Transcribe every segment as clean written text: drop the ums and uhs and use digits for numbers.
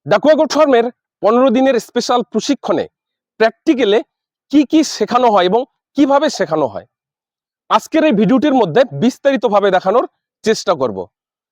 Dakua goat ফার্মের 15 দিনের special প্রশিক্ষণে প্র্যাকটিক্যালে কি কি শেখানো হয় এবং কিভাবে শেখানো হয় আজকের এই ভিডিওটির মধ্যে বিস্তারিতভাবে দেখানোর চেষ্টা করব।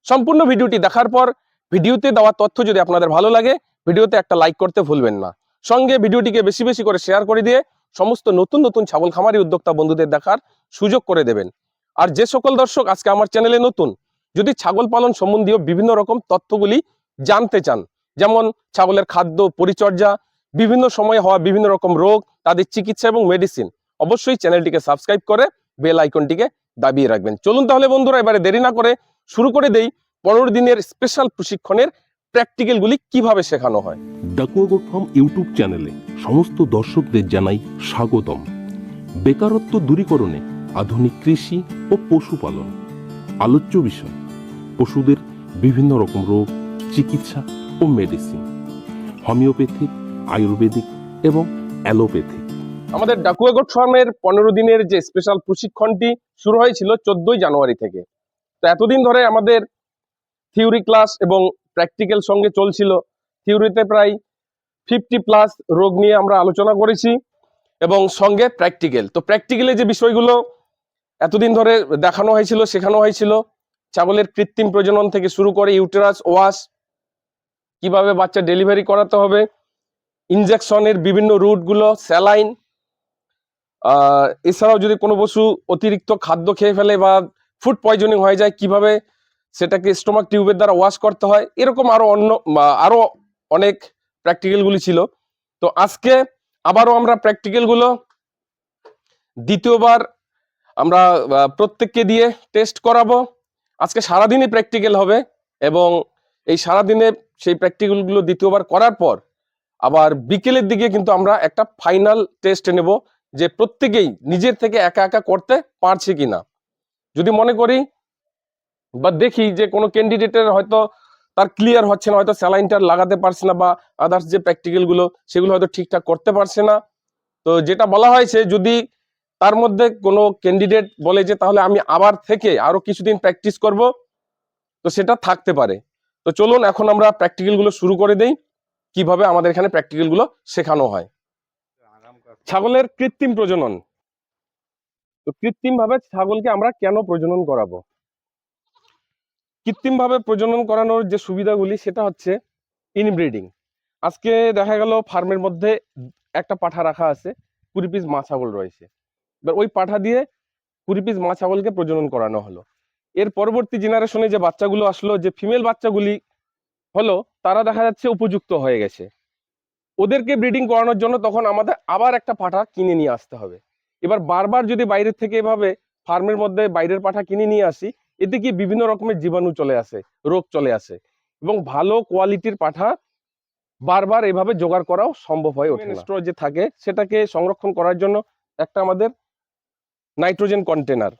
সম্পূর্ণ ভিডিওটি দেখার পর ভিডিওতে দেওয়া তথ্য যদি আপনাদের ভালো লাগে ভিডিওতে একটা লাইক করতে ভুলবেন না। সঙ্গে ভিডিওটিকে বেশি বেশি করে শেয়ার করে দিয়ে সমস্ত নতুন নতুন ছাগল খামারি উদ্যোক্তা বন্ধুদের দেখার সুযোগ করে দেবেন। আর যে সকল দর্শক আজকে আমার চ্যানেলে নতুন, যদি ছাগল পালন সম্বন্ধীয় বিভিন্ন রকম তথ্যগুলি জানতে চান, যেমন ছাগলের খাদ্য পরিচর্যা, বিভিন্ন সময়ে হওয়া বিভিন্ন রকম রোগ, তাদের চিকিৎসা এবং মেডিসিন, অবশ্যই চ্যানেলটিকে সাবস্ক্রাইব করে বেল আইকনটিকে দাবিয়ে রাখবেন। চলুন তাহলে বন্ধুরা এবারে দেরি না করে শুরু করে দেই 15 দিনের স্পেশাল প্রশিক্ষণের প্র্যাকটিক্যালগুলি কিভাবে শেখানো হয়। ডাকুয়া গোট ফার্ম ইউটিউব চ্যানেলে সমস্ত দর্শকদের জানাই স্বাগতম। বেকারত্ব দূরীকরণে আধুনিক কৃষি ও পশুপালন আলোচ্য বিষয়। পশুদের বিভিন্ন রকম রোগ, চিকিৎসা ও মেডিসিন, হোমিওপ্যাথিক, আয়ুর্বেদিক এবং অ্যালোপ্যাথিক। আমাদের ডাকুয়া গোট ফার্মের 15 দিনের যে স্পেশাল প্রশিক্ষণটি শুরু হয়েছিল 14 জানুয়ারি থেকে। তো এতদিন ধরে আমাদের থিওরি ক্লাস এবং প্র্যাকটিক্যাল সঙ্গে চলছিল। থিওরিতে প্রায় 50+ রোগ নিয়ে আমরা আলোচনা করেছি এবং সঙ্গে প্র্যাকটিক্যাল। তো প্র্যাকটিক্যালে যে বিষয়গুলো এতদিন ধরে দেখানো হয়েছিল, শেখানো হয়েছিল, ছাগলের কৃত্রিম প্রজনন থেকে শুরু করে ইউটেরাস ওয়াশ, কিভাবে বাচ্চা ডেলিভারি করাতে হবে, ইনজেকশনের বিভিন্ন রুটগুলো, স্যালাইন, এছাড়াও যদি কোনো পশু অতিরিক্ত খাদ্য খেয়ে ফেলে বা ফুড পয়জনিং হয়ে যায় কিভাবে সেটাকে স্টোমাক টিউবের দ্বারা ওয়াশ করতে হয়, এরকম আরো অনেক প্র্যাকটিক্যালগুলি ছিল। তো আজকে আবারও আমরা প্র্যাকটিক্যালগুলো দ্বিতীয়বার আমরা প্রত্যেককে দিয়ে টেস্ট করাবো। আজকে সারাদিনই প্র্যাকটিক্যাল হবে এবং এই সারাদিনে সেই প্র্যাকটিক্যালগুলো দ্বিতীয়বার করার পর আবার বিকেলের দিকে কিন্তু আমরা একটা ফাইনাল টেস্ট নেব যে প্রত্যেকেই নিজের থেকে একা একা করতে পারছে কিনা। যদি মনে করি বা দেখি যে কোনো ক্যান্ডিডেটের হয়তো তার ক্লিয়ার হচ্ছে না, হয়তো স্যালাইনটা লাগাতে পারছে না বা আদার্স যে প্র্যাকটিক্যালগুলো সেগুলো হয়তো ঠিকঠাক করতে পারছে না, তো যেটা বলা হয়েছে যদি তার মধ্যে কোনো ক্যান্ডিডেট বলে যে তাহলে আমি আবার থেকে আরো কিছুদিন প্র্যাকটিস করব, তো সেটা থাকতে পারে। তো চলুন এখন আমরা প্র্যাকটিক্যালগুলো শুরু করে দেই, কিভাবে আমাদের এখানে প্র্যাকটিক্যালগুলো শেখানো হয়। ছাগলের কৃত্রিম প্রজনন। তো কৃত্রিম ভাবে ছাগলকে আমরা কেন প্রজনন করাবো? কৃত্রিম ভাবে প্রজনন করানোর যে সুবিধাগুলি সেটা হচ্ছে ইনব্রিডিং। আজকে দেখা গেল ফার্মের মধ্যে একটা পাঠা রাখা আছে, 20 পিস মা ছাগল রয়েছে, এবার ওই পাঠা দিয়ে 20 পিস মা ছাগলকে প্রজনন করানো হলো। এর পরবর্তী জেনারেশনে যে বাচ্চাগুলো আসলো, যে ফিমেল বাচ্চাগুলি হলো, তারা দেখা যাচ্ছে উপযুক্ত হয়ে গেছে। ওদেরকে ব্রিডিং করানোর জন্য তখন আমাদের আবার একটা পাঠা কিনে নিয়ে আসতে হবে। এবার বারবার যদি বাইরের থেকে এভাবে ফার্মের মধ্যে বাইরের পাঠা কিনে নিয়ে আসি, এতে কি বিভিন্ন রকমের জীবাণু চলে আসে, রোগ চলে আসে এবং ভালো কোয়ালিটির পাঠা বারবার এভাবে জোগাড় করাও সম্ভব হয়ে ওঠে না। স্টোর যে থাকে সেটাকে সংরক্ষণ করার জন্য একটা আমাদের নাইট্রোজেন কন্টেনার,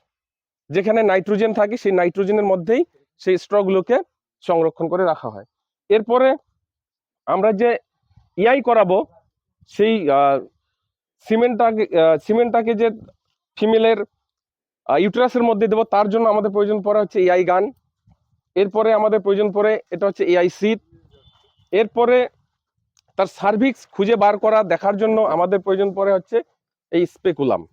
যেখানে নাইট্রোজেন থাকে সেই নাইট্রোজেনের মধ্যেই সেই স্ট্রগুলোকে সংরক্ষণ করে রাখা হয়। এরপরে আমরা যে ইয়াই করাবো সেই সিমেন্টটাকে যে ফিমেলের ইউটেরাসের মধ্যে দেবো, তার জন্য আমাদের প্রয়োজন পড়ে হচ্ছে এআই গান। এরপরে আমাদের প্রয়োজন পড়ে এটা হচ্ছে এআই সিট। এরপরে তার সার্ভিক্স খুঁজে বার করা দেখার জন্য আমাদের প্রয়োজন পড়ে হচ্ছে এই স্পেকুলাম।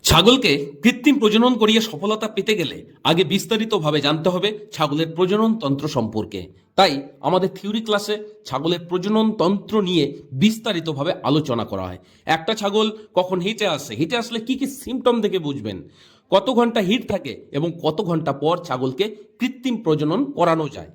ছাগলকে কৃত্রিম প্রজনন করিয়ে সফলতা পেতে গেলে আগে বিস্তারিতভাবে জানতে হবে ছাগলের প্রজনন তন্ত্র সম্পর্কে। তাই আমাদের থিওরি ক্লাসে ছাগলের প্রজনন তন্ত্র নিয়ে বিস্তারিতভাবে আলোচনা করা হয়। একটা ছাগল কখন হিটে আসে, হিটে আসলে কি কি সিমটম দেখে বুঝবেন, কত ঘন্টা হিট থাকে এবং কত ঘন্টা পর ছাগলকে কৃত্রিম প্রজনন করানো যায়।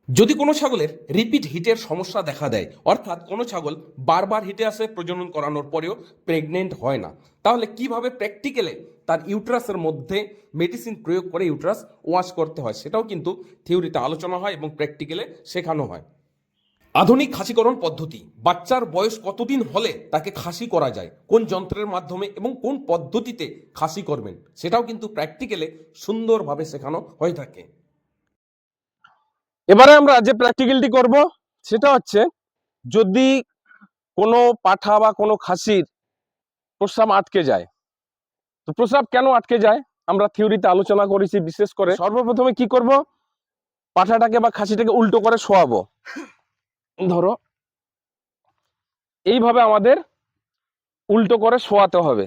যদি কোনো ছাগলের রিপিট হিটের সমস্যা দেখা দেয়, অর্থাৎ কোনো ছাগল বারবার হিটে আসে প্রজনন করানোর পরেও প্রেগনেন্ট হয় না, তাহলে কিভাবে প্র্যাকটিক্যালে তার ইউটেরাসের মধ্যে মেডিসিন প্রয়োগ করে ইউটেরাস ওয়াশ করতে হয় সেটাও কিন্তু থিওরিতে আলোচনা হয় এবং প্র্যাকটিক্যালে শেখানো হয়। আধুনিক খাসিকরণ পদ্ধতি, বাচ্চার বয়স কতদিন হলে তাকে খাসি করা যায়, কোন যন্ত্রের মাধ্যমে এবং কোন পদ্ধতিতে খাসি করবেন সেটাও কিন্তু প্র্যাকটিক্যালে সুন্দরভাবে শেখানো হয়ে থাকে। এবারে আমরা যে প্র্যাকটিক্যালটি করব সেটা হচ্ছে যদি কোনো পাঠা বা কোনো খাসির প্রস্রাব আটকে যায়, তো প্রস্রাব কেন আটকে যায় আমরা থিওরিতে আলোচনা করেছি। বিশেষ করে সর্বপ্রথমে কি করব, পাঠাটাকে বা খাসিটাকে উল্টো করে শোয়াবো। ধরো এইভাবে আমাদের উল্টো করে শোয়াতে হবে।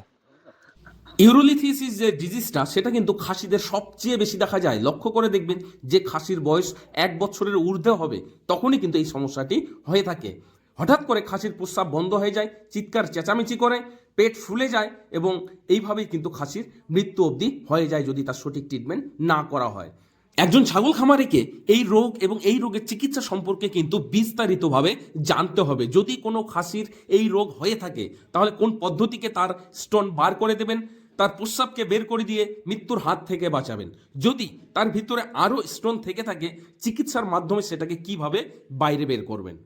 ইউরোলিথিসিস যে ডিজিজটা সেটা কিন্তু খাসিদের সবচেয়ে বেশি দেখা যায়। লক্ষ্য করে দেখবেন যে খাসির বয়স 1 বছরের ঊর্ধ্বে হবে তখনই কিন্তু এই সমস্যাটি হয়ে থাকে। হঠাৎ করে খাসির প্রস্রাব বন্ধ হয়ে যায়, চিৎকার চেঁচামেচি করে, পেট ফুলে যায় এবং এইভাবেই কিন্তু খাসির মৃত্যু অবধি হয়ে যায় যদি তার সঠিক ট্রিটমেন্ট না করা হয়। একজন ছাগল খামারিকে এই রোগ এবং এই রোগের চিকিৎসা সম্পর্কে কিন্তু বিস্তারিতভাবে জানতে হবে। যদি কোনো খাসির এই রোগ হয়ে থাকে তাহলে কোন পদ্ধতিকে তার স্টোন বার করে দেবেন, তার প্রস্রাবকে বের করে দিয়ে মৃত্যুর হাত থেকে বাঁচাবেন। যদি তার ভিতরে আরও স্টোন থেকে থাকে চিকিৎসার মাধ্যমে সেটাকে কিভাবে বাইরে বের করবেন।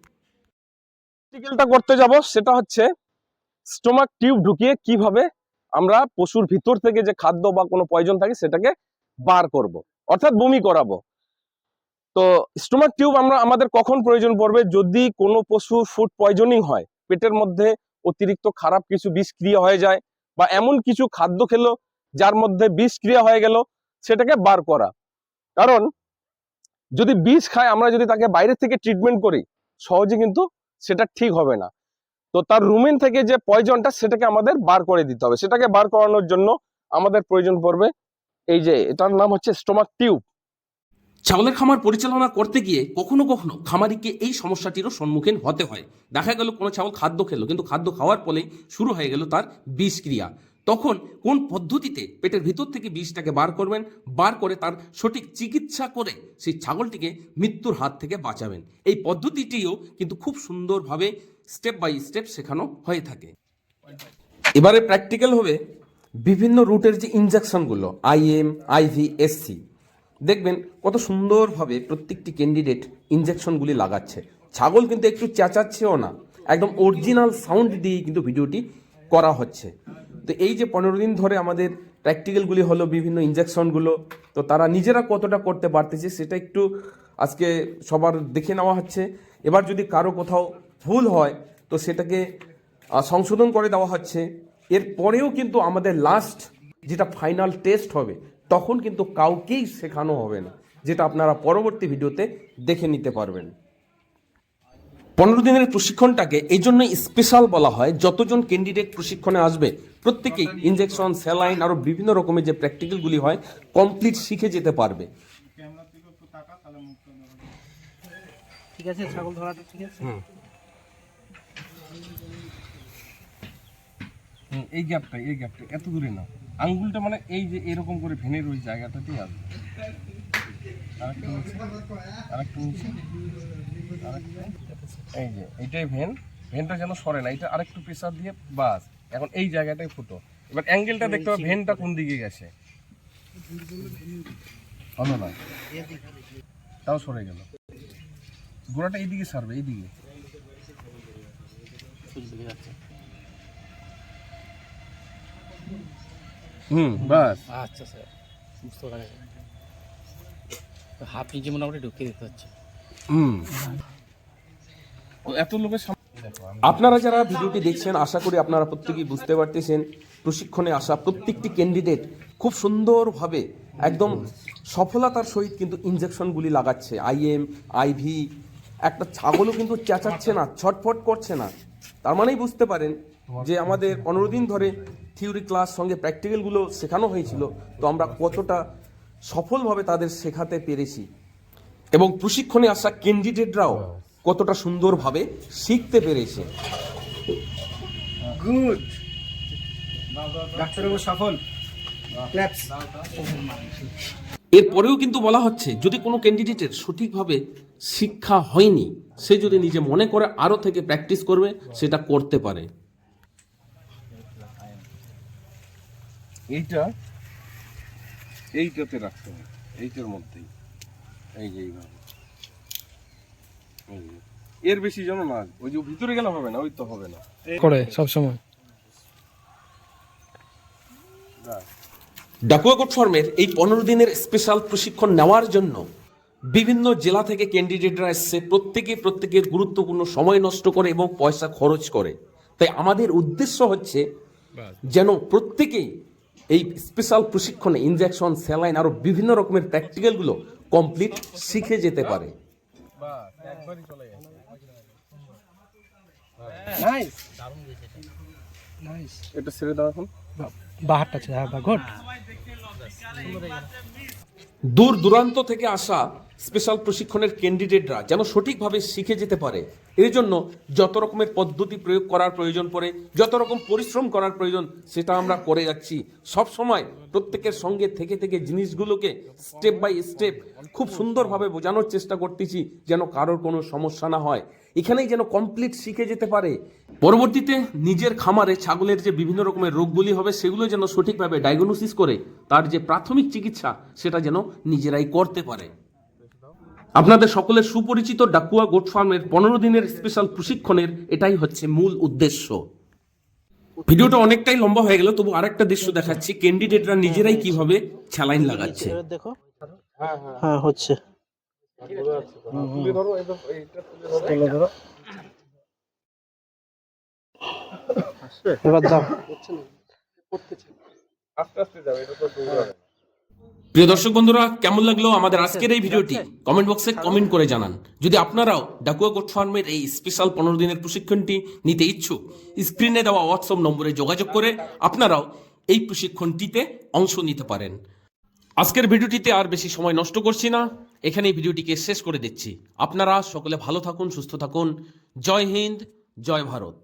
প্র্যাকটিক্যালটা করতে যাব, সেটা হচ্ছে স্টোমাক টিউব ঢুকিয়ে কিভাবে আমরা পশুর ভিতর থেকে যে খাদ্য বা কোনো পয়জন থাকে সেটাকে বার করব, অর্থাৎ বমি করাবো। তো স্টোমাক টিউব আমরা আমাদের কখন প্রয়োজন পড়বে? যদি কোনো পশু ফুড পয়জনিং হয়, পেটের মধ্যে অতিরিক্ত খারাপ কিছু বিষক্রিয়া হয়ে যায়, বা এমন কিছু খাদ্য খেলো যার মধ্যে বিষক্রিয়া হয়ে গেল, সেটাকে বার করা। কারণ যদি বিষ খায়, আমরা যদি তাকে বাইরে থেকে ট্রিটমেন্ট করি সহজে কিন্তু সেটা ঠিক হবে না। তো তার রুমেন থেকে যে পয়জনটা সেটাকে আমাদের বার করে দিতে হবে। সেটাকে বার করানোর জন্য আমাদের প্রয়োজন পড়বে এই যে, এটার নাম হচ্ছে স্টোমাক টিউব। ছাগলের খামার পরিচালনা করতে গিয়ে কখনো কখনো খামারিকে এই সমস্যাটিরও সম্মুখীন হতে হয়। দেখা গেল কোনো ছাগল খাদ্য খেলো কিন্তু খাদ্য খাওয়ার ফলেই শুরু হয়ে গেল তার বিষক্রিয়া। তখন কোন পদ্ধতিতে পেটের ভিতর থেকে বিষটাকে বার করবেন, বার করে তার সঠিক চিকিৎসা করে সেই ছাগলটিকে মৃত্যুর হাত থেকে বাঁচাবেন, এই পদ্ধতিটিও কিন্তু খুব সুন্দরভাবে স্টেপ বাই স্টেপ শেখানো হয়ে থাকে। এবারে প্র্যাকটিক্যাল হবে বিভিন্ন রুটের যে ইনজেকশনগুলো IM, IV, SC। দেখবেন কত সুন্দরভাবে প্রত্যেকটি ক্যান্ডিডেট ইনজেকশনগুলি লাগাচ্ছে। ছাগল কিন্তু একটু চেঁচাচ্ছেও না, একদম অরিজিনাল সাউন্ড দিয়ে কিন্তু ভিডিওটি করা হচ্ছে। তো এই যে 15 দিন ধরে আমাদের প্র্যাকটিক্যালগুলি হলো বিভিন্ন ইনজেকশনগুলো, তো তারা নিজেরা কতটা করতে পারতেছে সেটা একটু আজকে সবার দেখে নেওয়া হচ্ছে। এবার যদি কারো কোথাও ভুল হয় তো সেটাকে সংশোধন করে দেওয়া হচ্ছে। এরপরেও কিন্তু আমাদের লাস্ট যেটা ফাইনাল টেস্ট হবে তখন কিন্তু কাউকেই শেখানো হবে না, যেটা আপনারা পরবর্তী ভিডিওতে দেখে নিতে পারবেন। 15 দিনের প্রশিক্ষণটাকে এই জন্যই স্পেশাল বলা হয়, যতজন ক্যান্ডিডেট প্রশিক্ষণে আসবে প্রত্যেকেই ইনজেকশন, স্যালাইন আরও বিভিন্ন রকমের যে প্র্যাকটিক্যালগুলি হয় কমপ্লিট শিখে যেতে পারবে। ঠিক আছে, ছাগল ধরাটা ঠিক আছে। এই গ্যাপটা এত দূরে না, আঙ্গুলটা মানে এই যে এরকম করে ভেনের ওই জায়গাটাতেই আসবে। আরেকটু নিচে, আরেকটু নিচে, এই যে এইটাই ভেনটা যেন সরে না, এটা আরেকটু প্রেসার দিয়ে বাস। এখন এই জায়গাটাই ফুটো। এবার অ্যাঙ্গেলটা দেখতে হবে ভেনটা কোন দিকে গেছে। হলো না, তাও সরে গেল। গোড়াটা এইদিকে সারবে, এইদিকে। বাস। আচ্ছা স্যার, বুঝতে পারা গেছে। হাফ ইঞ্চি মোটামুটি ঢুকিয়ে দিতে হচ্ছে। এত লোকের আপনারা যারা ভিডিওটি দেখছেন আশা করি আপনারা প্রত্যেকেই বুঝতে পারতেছেন প্রশিক্ষণে আসা প্রত্যেকটি ক্যান্ডিডেট খুব সুন্দরভাবে একদম সফলতার সহিত কিন্তু ইনজেকশনগুলি লাগাচ্ছে। IM, IV। একটা ছাগলও কিন্তু চেঁচাচ্ছে না, ছটফট করছে না। তার মানেই বুঝতে পারেন যে আমাদের 15 দিন ধরে থিওরি ক্লাস সঙ্গে প্র্যাকটিক্যালগুলো শেখানো হয়েছিল, তো আমরা কতটা সফলভাবে তাদের শেখাতে পেরেছি এবং প্রশিক্ষণে আসা ক্যান্ডিডেটরাও কতটা সুন্দরভাবে শিখতে পেরেছে। গুড, ডাক্তারবাবু সফল। ক্ল্যাপস। এরপরেও কিন্তু বলা হচ্ছে যদি কোনো ক্যান্ডিডেটের সঠিকভাবে শিক্ষা হয়নি, সে যদি নিজে মনে করে আরও থেকে প্র্যাকটিস করবে সেটা করতে পারে। এইটাতে রাখতে হবে, এইটার মধ্যেই, এই যে এইভাবে। এর বেশি যেন না, ওই যে ভিতরে গেলে হবে না, ওই তো হবে না করে সব সময়। ডাকুয়া গোট ফার্মের এই 15 দিনের স্পেশাল প্রশিক্ষণ নেওয়ার জন্য বিভিন্ন জেলা থেকে ক্যান্ডিডেটরা এসছে, প্রত্যেকের গুরুত্বপূর্ণ সময় নষ্ট করে এবং পয়সা খরচ করে। তাই আমাদের উদ্দেশ্য হচ্ছে যেন প্রত্যেকেই এই স্পেশাল প্রশিক্ষণে ইনজেকশন, স্যালাইন আরও বিভিন্ন রকমের প্র্যাকটিক্যালগুলো কমপ্লিট শিখে যেতে পারে। নাইস দারুণ গেছে এটা। নাইস এটা ছেড়ে দাও এখন। বাহারটা আছে হ্যাঁ গুড দূর দূরান্ত থেকে আসা স্পেশাল প্রশিক্ষণের ক্যান্ডিডেটরা যেন সঠিকভাবে শিখে যেতে পারে এর জন্য যত রকমের পদ্ধতি প্রয়োগ করার প্রয়োজন পড়ে, যত রকম পরিশ্রম করার প্রয়োজন সেটা আমরা করে যাচ্ছি। সব সময় প্রত্যেকের সঙ্গে থেকে থেকে জিনিসগুলোকে স্টেপ বাই স্টেপ খুব সুন্দরভাবে বোঝানোর চেষ্টা করতেছি যেন কারোর কোনো সমস্যা না হয়, এখানেই যেন কমপ্লিট শিখে যেতে পারে। পরবর্তীতে নিজের খামারে ছাগলের যে বিভিন্ন রকমের রোগগুলি হবে সেগুলো যেন সঠিকভাবে ডায়াগনোসিস করে তার যে প্রাথমিক চিকিৎসা সেটা যেন নিজেরাই করতে পারে। আপনাদের সকলের সুপরিচিত ডাকুয়া গোট ফার্মের 15 দিনের স্পেশাল প্রশিক্ষণের এটাই হচ্ছে মূল উদ্দেশ্য। ভিডিওটা অনেকটাই লম্বা হয়ে গেল, তবু আরেকটা দৃশ্য দেখাচ্ছি ক্যান্ডিডেটরা নিজেরাই কিভাবে স্যালাইন লাগাচ্ছে। দেখো হ্যাঁ হচ্ছে তুলে ধরো, এইটা তুলে ধরো। এবার দাও আস্তে আস্তে যাও, এটা তো দৌড়াবে। প্রিয় দর্শক বন্ধুরা, কেমন লাগলো আমাদের আজকের এই ভিডিওটি কমেন্ট বক্সে কমেন্ট করে জানান। যদি আপনারাও ডাকুয়া গোট ফার্মের এই স্পেশাল 15 দিনের প্রশিক্ষণটি নিতে ইচ্ছুক, স্ক্রিনে দেওয়া হোয়াটসঅ্যাপ নম্বরে যোগাযোগ করে আপনারাও এই প্রশিক্ষণটিতে অংশ নিতে পারেন। আজকের ভিডিওটিতে আর বেশি সময় নষ্ট করছি না, এখানে এই ভিডিওটিকে শেষ করে দিচ্ছি। আপনারা সকলে ভালো থাকুন, সুস্থ থাকুন। জয় হিন্দ, জয় ভারত।